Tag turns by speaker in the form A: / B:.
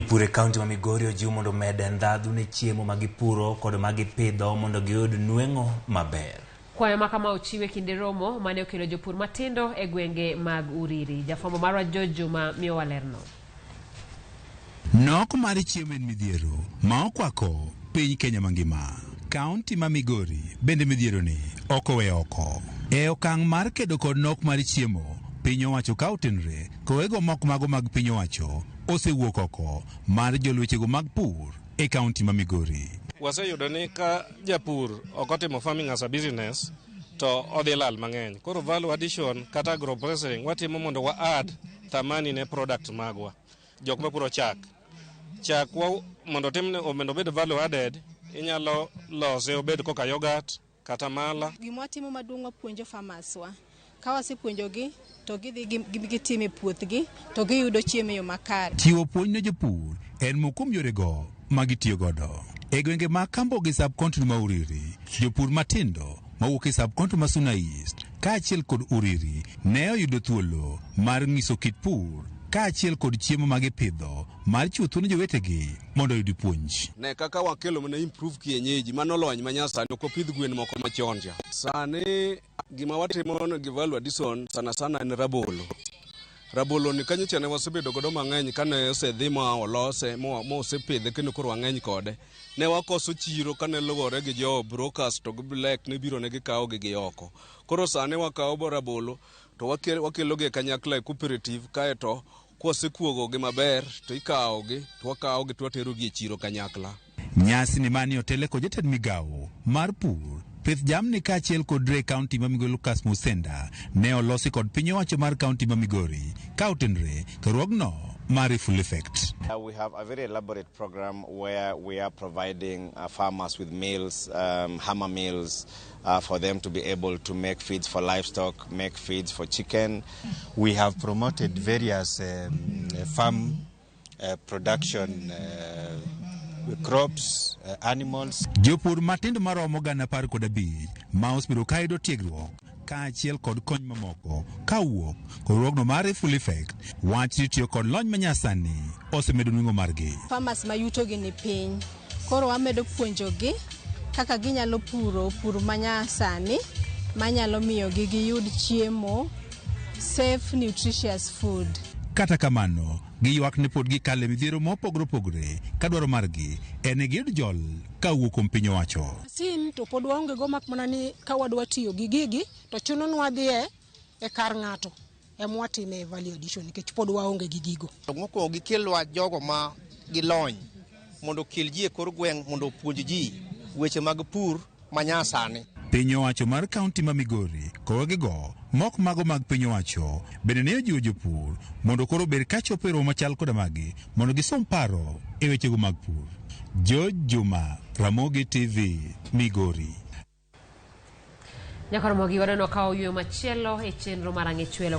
A: Jopur e kaunti ma Migori ojiw mondo omed ndhadhu ne chiemo ma gipuro kod ma gipidho mondo giyud nweng'o maber.
B: Kwayo ma kama ochiwe kinde romo mane okelo jopur matindo e gwenge mag Uriri. Jafwambo marwa Jopur miyowa lerno.
C: Nok mar chiemo en midhiero ma okwako piny Kenya mangima. Kaunti ma Migori bende midhiero ni ok owe oko. E okang' mar kedo kod nok mar chiemo, piny owacho ka otenre kowego mok mago mag piny owacho osewuok oko mar jolwechego mag pur e kaunti ma Migori.
D: Waseyudo ni ka japur ok otimo farming as a business to odhi lal mang'eny. Koro value addition kata agro processing watimo mondo wa add thamani ne product magwa. Jok mapuro chak mondo timne mondo obed value added, inyalo lose obed koka yogurt kata mala.
E: Gima watimo maduong' wapuonjo farmers wa. Ka wasepuonjogi to gidhi gitimo e puothgi to giyudo chiemo yo makare.
C: Chiwo puonj ne jopur en mokuom yorego ma gitiyo godo. E gwenge ma Kambogi sub-county ma Uriri, jopur matindo mawuok e sub-county ma Suna East kaachiel kod Uriri ne oyudo thuolo mar ng'iso kit pur kaachiel kod chiemo ma gipidho mar chiwo thuolo jowetegi mondo oyud puonj.
F: Ne kaka wakelo mana improve kienyeji manolony manyasani ok opidh gwen moko machon cha. Sani gima watimo gi value addition sana en rabolo. Rabolo ni kanyo chane wasebedo godo mang'eny kane osedhi ma olose mo osepidhe kendo koro wang'eny kode. Ne wakoso chiro kane logore gi jo brokers to gi black ne biro ne gikawo gi oko. Koro sani wakawo rabolo to wakelo gi kanyakla e cooperative kaeto kwasekuogo gi maber to ikawo gi to wakawo gi to watero gi e chiro kanyakla.
C: Nyasi ni mani otele ko jatend migawo mar pur pith jamni kaachiel kod re kaunti ma Migori Lucas Musenda ne olosi kod piny owacho mar kaunti ma Migori ka otenre karuogno mar full effect.
G: We have a very elaborate program where we are providing farmers with meals, hammer meals, for them to be able to make feeds for livestock, make feeds for chicken.
H: We have promoted various farm production crops, animals.
C: Jopur matindo maromo gana 15 ma osebiro kayudo tiegruok kaachiel kod kony mamoko kawuok karuogno mar full effect wach tiyo kod lony manyasani osemedo nweng'o margi.
E: Farmers ma yutogi ni piny koro wamedo puonjogi kaka ginyalo pur manyasani manyalo miyo giyud chiemo, safe nutritious food.
C: Kata kamano giywak ne pod gikale midhiero mopogore opogore ka dwaro margi en giyud jol kawuok kuom piny owacho.
I: Sin to pod waonge go mak mana ni ka wadwa tiyo gi gigi to chuno ni wadhie e kar ng'ato emwatime value addition nikech pod waonge gi gigo.
J: Mokwongo gikelwa jogo ma gilony mondo kel ji e kor gweng' mondo opuonj ji weche mag pur manyasani.
C: Piny owacho mar kaunti ma Migori kowegego mok mago mag piny owacho bende ne ojiwo jopur mondo koro bed kachopo e romo machal koda magi mondo gisom paro e wechego mag pur. Juma, Ramogi TV, Migori.
B: Nyaka Ramogi wadano kawo yweyo machielo e chenro mar ang'e chwelo.